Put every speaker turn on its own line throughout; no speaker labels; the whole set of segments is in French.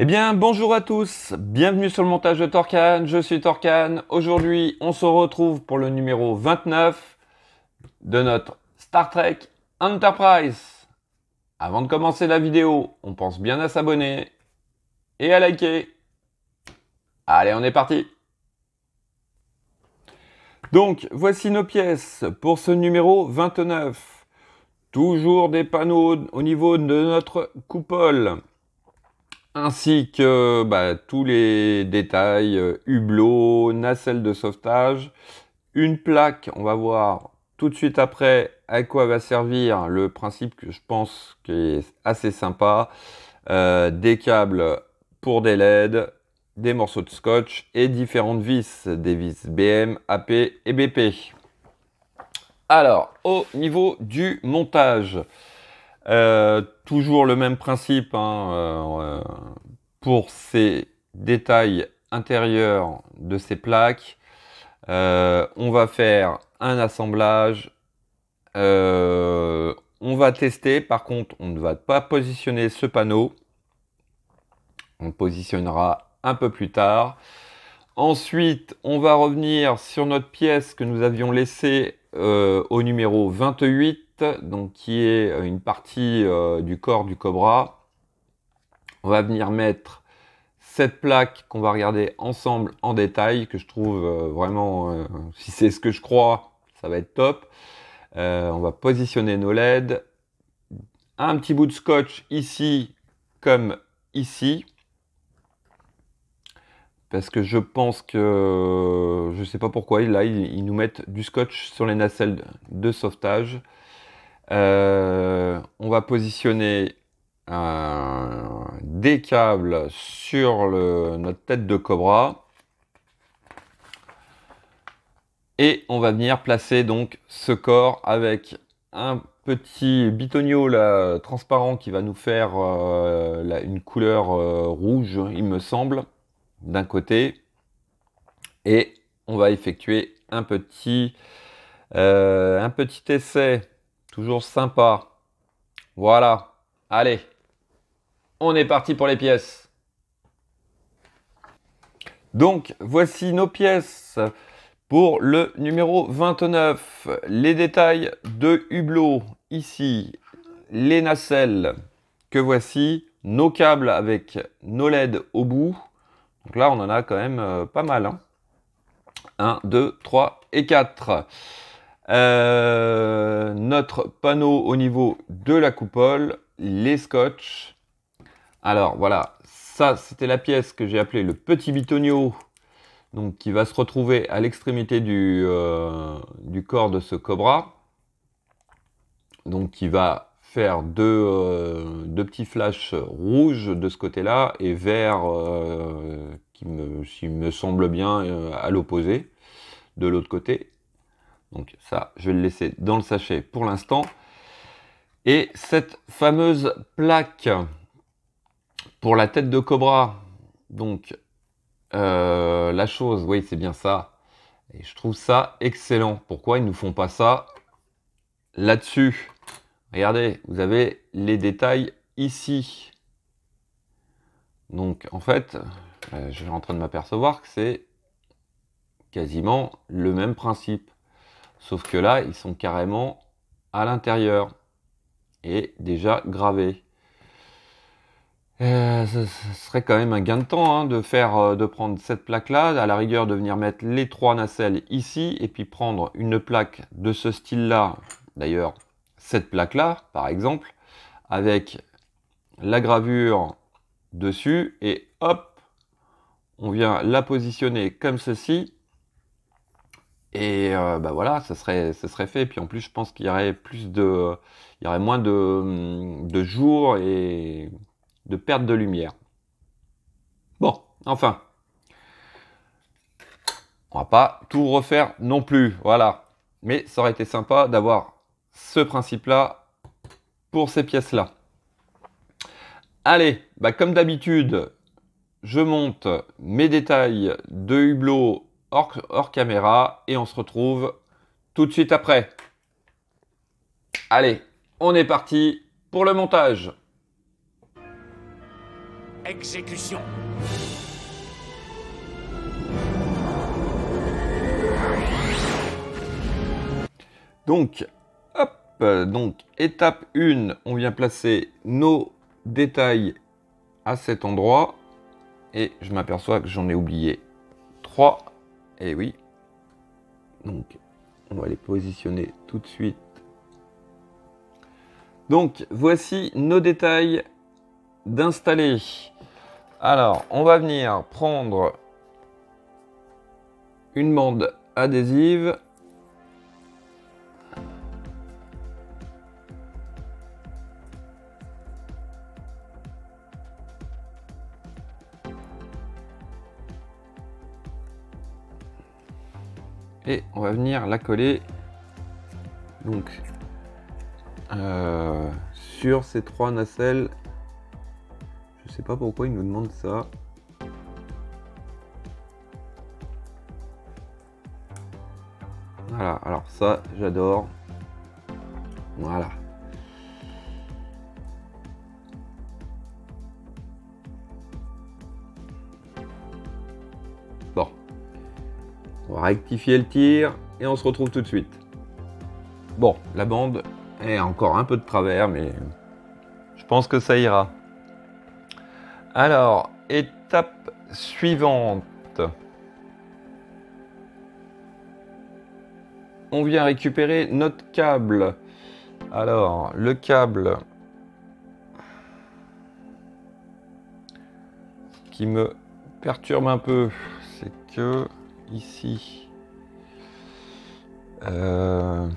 Eh bien, bonjour à tous, bienvenue sur le montage de Torcan, je suis Torcan. Aujourd'hui, on se retrouve pour le numéro 29 de notre Star Trek Enterprise. Avant de commencer la vidéo, on pense bien à s'abonner et à liker. Allez, on est parti. Donc, voici nos pièces pour ce numéro 29. Toujours des panneaux au niveau de notre coupole, ainsi que tous les détails, hublots, nacelles de sauvetage, une plaque, on va voir tout de suite après à quoi va servir le principe que je pense qui est assez sympa, des câbles pour des LED, des morceaux de scotch et différentes vis, des vis BM, AP et BP. Alors, au niveau du montage, toujours le même principe pour ces détails intérieurs de ces plaques. On va faire un assemblage. On va tester. Par contre, on ne va pas positionner ce panneau. On le positionnera un peu plus tard. Ensuite, on va revenir sur notre pièce que nous avions laissée au numéro 28, donc qui est une partie du corps du Cobra. On va venir mettre cette plaque qu'on va regarder ensemble en détail, que je trouve vraiment, si c'est ce que je crois, ça va être top. On va positionner nos LED. Un petit bout de scotch ici, comme ici. Parce que je pense que, je ne sais pas pourquoi, là, ils nous mettent du scotch sur les nacelles de sauvetage. On va positionner des câbles sur notre tête de Cobra. Et on va venir placer donc ce corps avec un petit bitonio là, transparent qui va nous faire une couleur rouge, il me semble, d'un côté. Et on va effectuer un petit essai, toujours sympa. Voilà, allez, on est parti pour les pièces. Donc, voici nos pièces pour le numéro 29. Les détails de hublot, ici, les nacelles que voici, nos câbles avec nos LED au bout. Donc là, on en a quand même pas mal. 1, 2, 3 et 4. Notre panneau au niveau de la coupole, les scotch. Alors voilà, ça c'était la pièce que j'ai appelée le petit bitonio, donc qui va se retrouver à l'extrémité du corps de ce Cobra. Donc qui va faire deux petits flashs rouges de ce côté-là et vert qui me semble bien à l'opposé, de l'autre côté. Donc ça, je vais le laisser dans le sachet pour l'instant. Et cette fameuse plaque pour la tête de Cobra, donc la chose, oui, c'est bien ça. Et je trouve ça excellent. Pourquoi ils ne nous font pas ça là-dessus? Regardez, vous avez les détails ici. Donc en fait, je suis en train de m'apercevoir que c'est quasiment le même principe. Sauf que là, ils sont carrément à l'intérieur et déjà gravés. Ce serait quand même un gain de temps de prendre cette plaque-là, à la rigueur de venir mettre les 3 nacelles ici, et puis prendre une plaque de ce style-là, d'ailleurs cette plaque-là par exemple, avec la gravure dessus, et hop, on vient la positionner comme ceci, et voilà, ça serait fait. Et puis en plus, je pense qu'il y aurait moins de jour et de perte de lumière. Bon, enfin, on va pas tout refaire non plus, voilà. Mais ça aurait été sympa d'avoir ce principe-là pour ces pièces-là. Allez, comme d'habitude, je monte mes détails de hublot hors caméra et on se retrouve tout de suite après. Allez, on est parti pour le montage.
Exécution.
Donc, hop, donc étape 1, on vient placer nos détails à cet endroit. Et je m'aperçois que j'en ai oublié 3. Et oui. Donc, on va les positionner tout de suite. Donc, voici nos détails d'installer. Alors, on va venir prendre une bande adhésive. Et on va venir la coller donc sur ces 3 nacelles. Je sais pas pourquoi il nous demande ça. Voilà, alors ça j'adore. Voilà. Bon. On va rectifier le tir et on se retrouve tout de suite. Bon, la bande est encore un peu de travers, mais je pense que ça ira. Alors, étape suivante. On vient récupérer notre câble. Alors, le câble qui me perturbe un peu, c'est que ici, je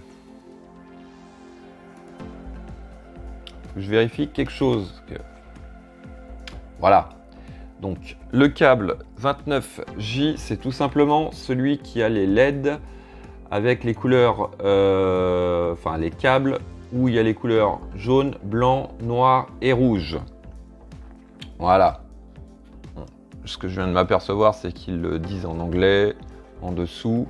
vérifie quelque chose. Voilà. Donc, le câble 29J, c'est tout simplement celui qui a les LED avec les couleurs, enfin les câbles où il y a les couleurs jaune, blanc, noir et rouge. Voilà. Ce que je viens de m'apercevoir, c'est qu'ils le disent en anglais, en dessous.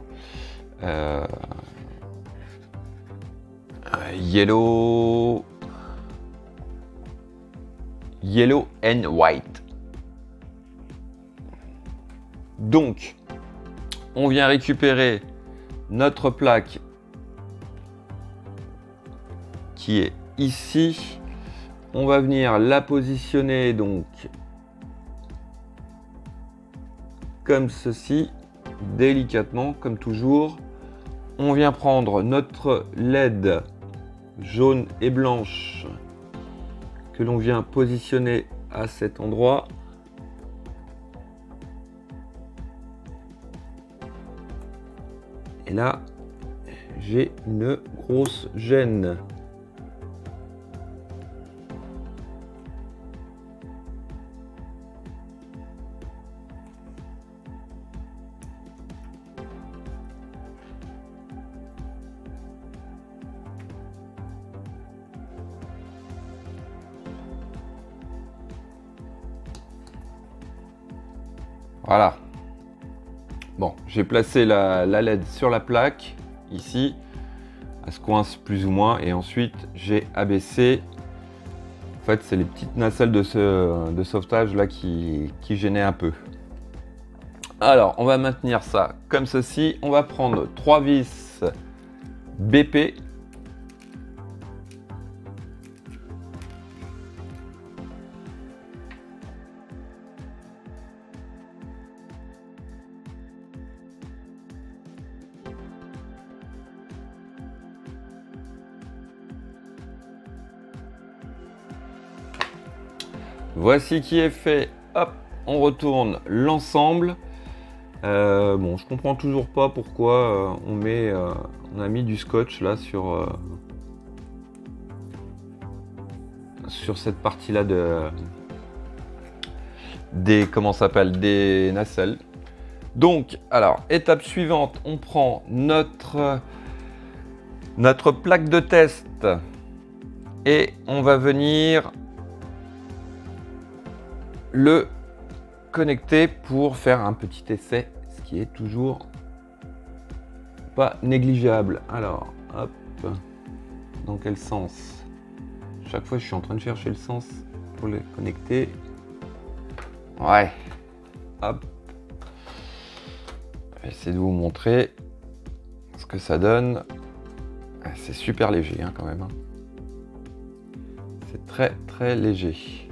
Yellow and white. Donc, on vient récupérer notre plaque qui est ici. On va venir la positionner donc comme ceci, délicatement, comme toujours. On vient prendre notre LED jaune et blanche que l'on vient positionner à cet endroit. Et là, j'ai une grosse gêne. Voilà. Bon, j'ai placé la LED sur la plaque, ici. Elle se coince plus ou moins. Et ensuite, j'ai abaissé. En fait, c'est les petites nacelles de sauvetage là qui gênaient un peu. Alors, on va maintenir ça comme ceci. On va prendre 3 vis BP. Voici qui est fait. Hop, on retourne l'ensemble. Bon, je comprends toujours pas pourquoi on a mis du scotch là sur cette partie-là des nacelles. Donc, alors, étape suivante, on prend notre plaque de test et on va venir le connecter pour faire un petit essai, ce qui est toujours pas négligeable. Alors, hop, dans quel sens? Chaque fois, je suis en train de chercher le sens pour les connecter. Ouais. Hop. Je vais essayer de vous montrer ce que ça donne. C'est super léger hein, quand même. Hein. C'est très très léger.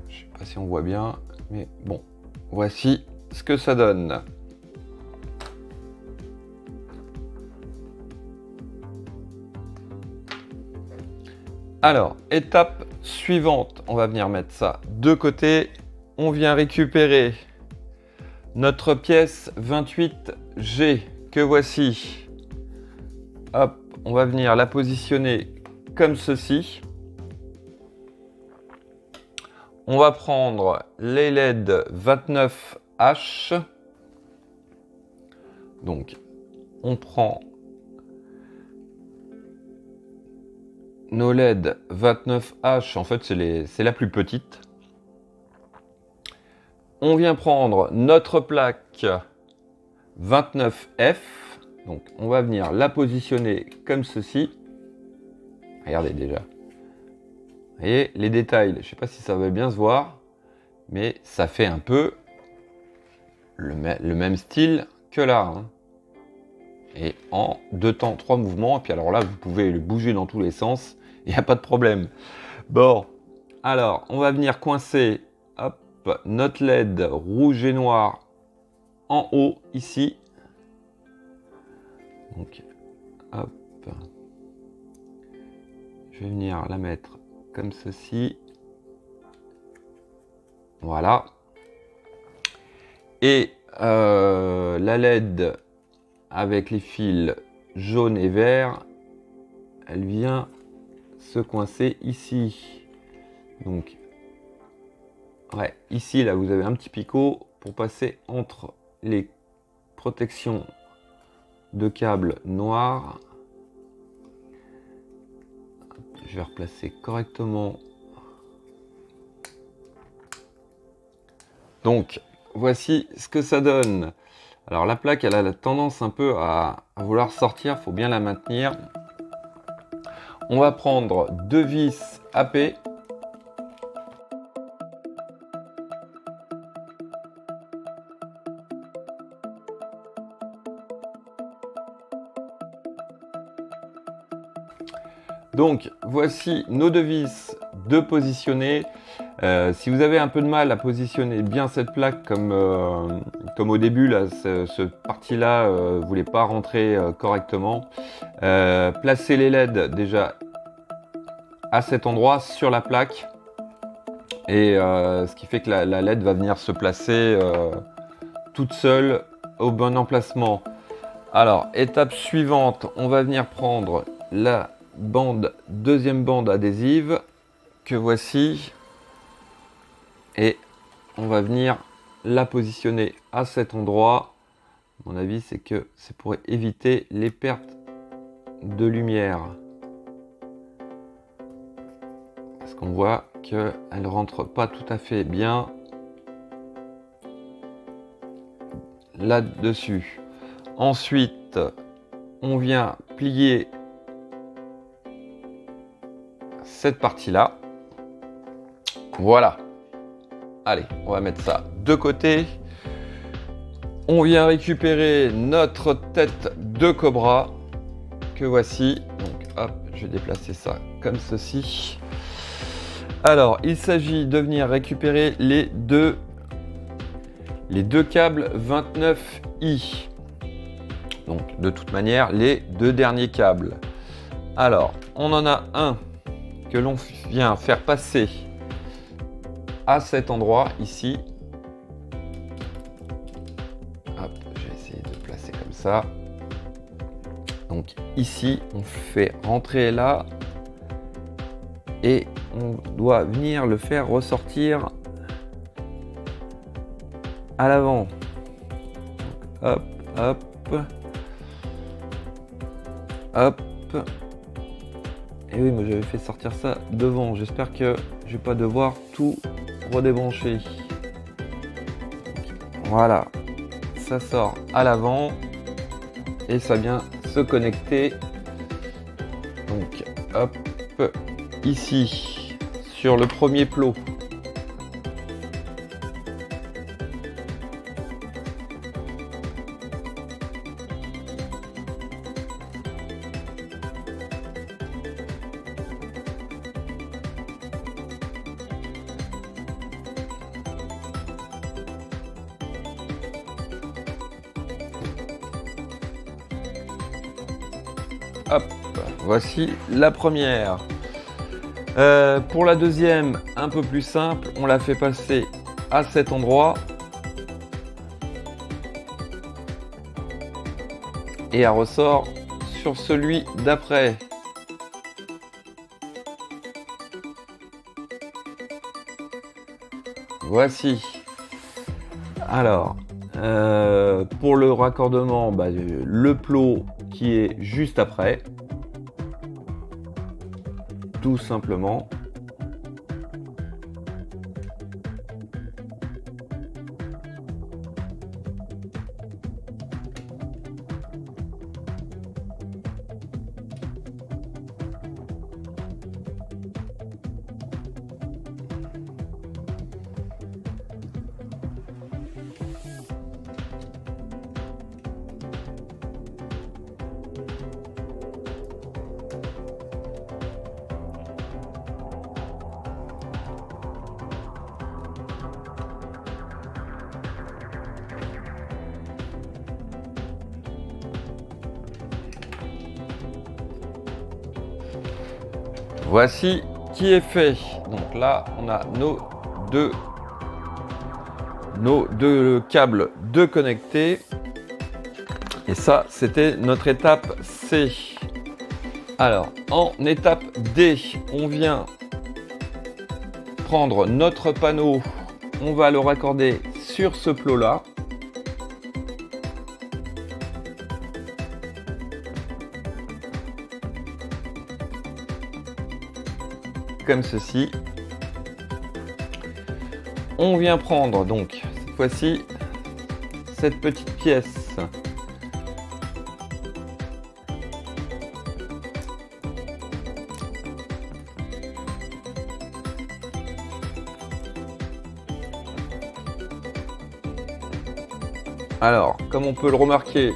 Je sais pas si on voit bien, mais bon. Voici ce que ça donne. Alors, étape suivante, on va venir mettre ça de côté. On vient récupérer notre pièce 28G que voici. Hop, on va venir la positionner comme ceci. On va prendre les LED 29H. Donc, on prend nos LED 29H, en fait c'est la plus petite. On vient prendre notre plaque 29F. Donc on va venir la positionner comme ceci. Regardez déjà. Vous voyez les détails, je ne sais pas si ça va bien se voir, mais ça fait un peu le même style que là. Hein. Et en 2 temps, 3 mouvements. Et puis alors là, vous pouvez le bouger dans tous les sens. Il n'y a pas de problème. Bon, alors, on va venir coincer hop, notre LED rouge et noir en haut, ici. Donc, hop. Je vais venir la mettre comme ceci. Voilà. Et la LED avec les fils jaunes et verts, elle vient se coincer ici. Donc, ouais, ici, là, vous avez un petit picot pour passer entre les protections de câbles noirs. Je vais replacer correctement. Donc, voici ce que ça donne. Alors la plaque, elle a la tendance un peu à vouloir sortir, il faut bien la maintenir. On va prendre 2 vis AP. Donc voici nos 2 vis de positionner. Si vous avez un peu de mal à positionner bien cette plaque comme au début, là, ce parti-là ne voulait pas rentrer correctement, placez les LED déjà à cet endroit sur la plaque et ce qui fait que la LED va venir se placer toute seule au bon emplacement. Alors, étape suivante, on va venir prendre la deuxième bande adhésive que voici. Et on va venir la positionner à cet endroit. Mon avis, c'est que c'est pour éviter les pertes de lumière. Parce qu'on voit qu'elle ne rentre pas tout à fait bien là-dessus. Ensuite, on vient plier cette partie-là. Voilà. Allez, on va mettre ça de côté. On vient récupérer notre tête de cobra que voici. Donc hop, je vais déplacer ça comme ceci. Alors, il s'agit de venir récupérer les deux câbles 29i. Donc de toute manière, les 2 derniers câbles. Alors, on en a un que l'on vient faire passer à cet endroit ici. Hop, je vais essayer de placer comme ça. Donc ici, on fait rentrer là et on doit venir le faire ressortir à l'avant. Hop, hop, hop. Et oui, moi j'avais fait sortir ça devant. J'espère que je vais pas devoir tout redébrancher. Voilà, ça sort à l'avant et ça vient se connecter. Donc hop, ici sur le premier plot. Hop, voici la première. Pour la deuxième, un peu plus simple, on la fait passer à cet endroit. Et elle ressort sur celui d'après. Voici. Alors, pour le raccordement, le plot qui est juste après, tout simplement. Voici qui est fait. Donc là, on a nos deux câbles de connectés. Et ça, c'était notre étape C. Alors, en étape D, on vient prendre notre panneau. On va le raccorder sur ce plot-là. Comme ceci. On vient prendre donc cette fois-ci cette petite pièce. Alors, comme on peut le remarquer,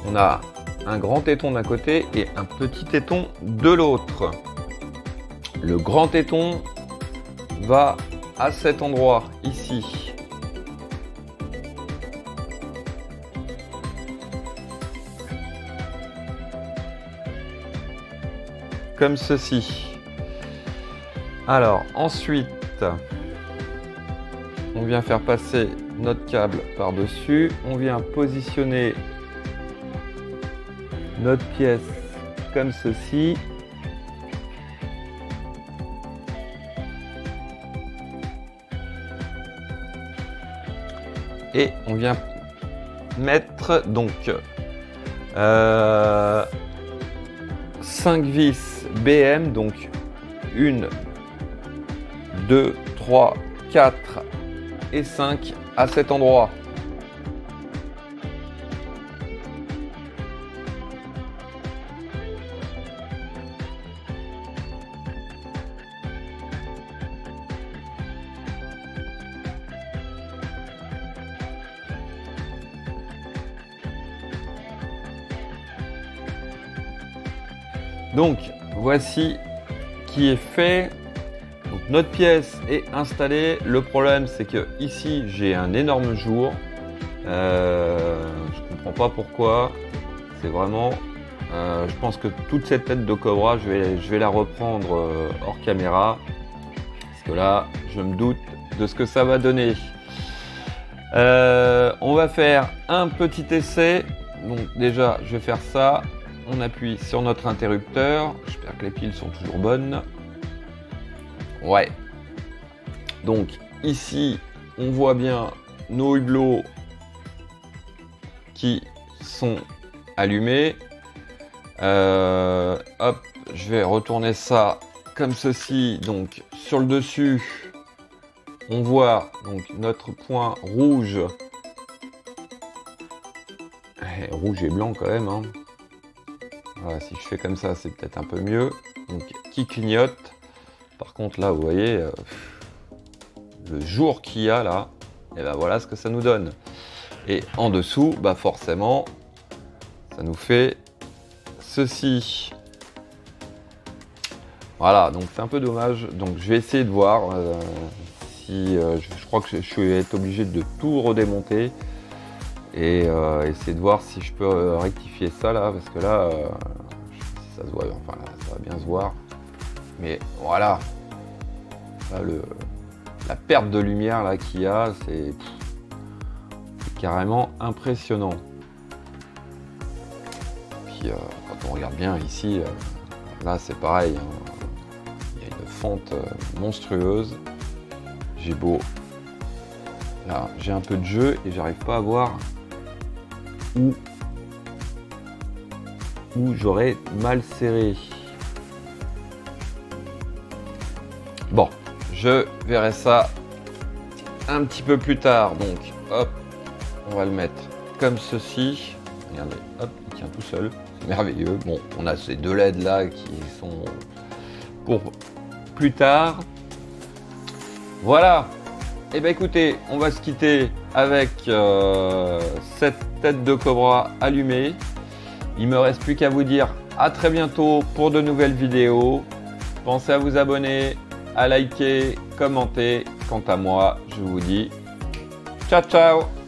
on a un grand téton d'un côté et un petit téton de l'autre. Le grand téton va à cet endroit, ici. Comme ceci. Alors, ensuite, on vient faire passer notre câble par-dessus. On vient positionner notre pièce comme ceci. Et on vient mettre donc 5 vis BM, donc 1, 2, 3, 4 et 5 à cet endroit. Donc voici qui est fait. Donc, notre pièce est installée. Le problème c'est que ici j'ai un énorme jour. Je comprends pas pourquoi. C'est vraiment. Je pense que toute cette tête de cobra, je vais la reprendre hors caméra. Parce que là, je me doute de ce que ça va donner. On va faire un petit essai. Donc déjà, je vais faire ça. On appuie sur notre interrupteur. J'espère que les piles sont toujours bonnes. Ouais. Donc ici, on voit bien nos hublots qui sont allumés. Hop, je vais retourner ça comme ceci. Donc sur le dessus, on voit donc notre point rouge. Rouge et blanc quand même, hein. Voilà, si je fais comme ça, c'est peut-être un peu mieux. Donc, qui clignote. Par contre là vous voyez le jour qu'il y a là, et ben voilà ce que ça nous donne. Et en dessous, bah forcément, ça nous fait ceci. Voilà, donc c'est un peu dommage. Donc je vais essayer de voir si je crois que je vais être obligé de tout redémonter et essayer de voir si je peux rectifier ça là, parce que là, je sais pas si ça se voit, enfin là, ça va bien se voir. Mais voilà, là, la perte de lumière là qu'il y a, c'est carrément impressionnant. Puis quand on regarde bien ici, là c'est pareil, hein. Il y a une fente monstrueuse. J'ai beau, là j'ai un peu de jeu et j'arrive pas à voir où j'aurais mal serré. Bon, je verrai ça un petit peu plus tard. Donc hop, on va le mettre comme ceci. Regardez, hop, il tient tout seul. C'est merveilleux. Bon, on a ces deux LED là qui sont pour plus tard. Voilà. Et bien écoutez, on va se quitter avec cette tête de cobra allumée. Il me reste plus qu'à vous dire à très bientôt pour de nouvelles vidéos. Pensez à vous abonner, à liker, commenter. Quant à moi, je vous dis ciao ciao.